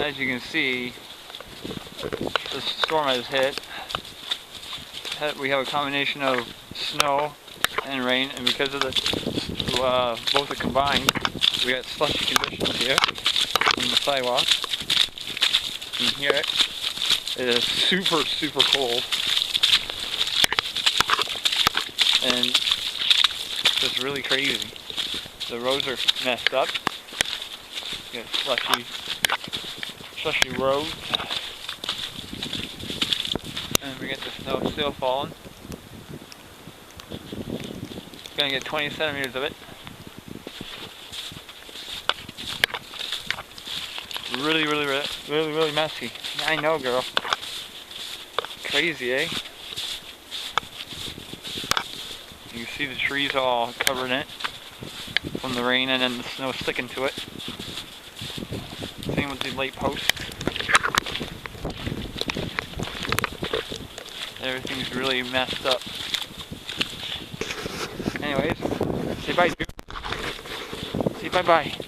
as you can see, the storm has hit. We have a combination of snow and rain, and because of the both are combined, we got slushy conditions here on the sidewalk. You can hear it. It is super, super cold, and it's just really crazy. The roads are messed up. You got slushy roads, and we get the snow still falling. Gonna get 20 centimeters of it. Really messy. I know, girl. Crazy, eh? You can see the trees all covered in it from the rain, and then the snow sticking to it. Same with the light posts. Everything's really messed up. Anyways, say bye, dude. Say bye-bye.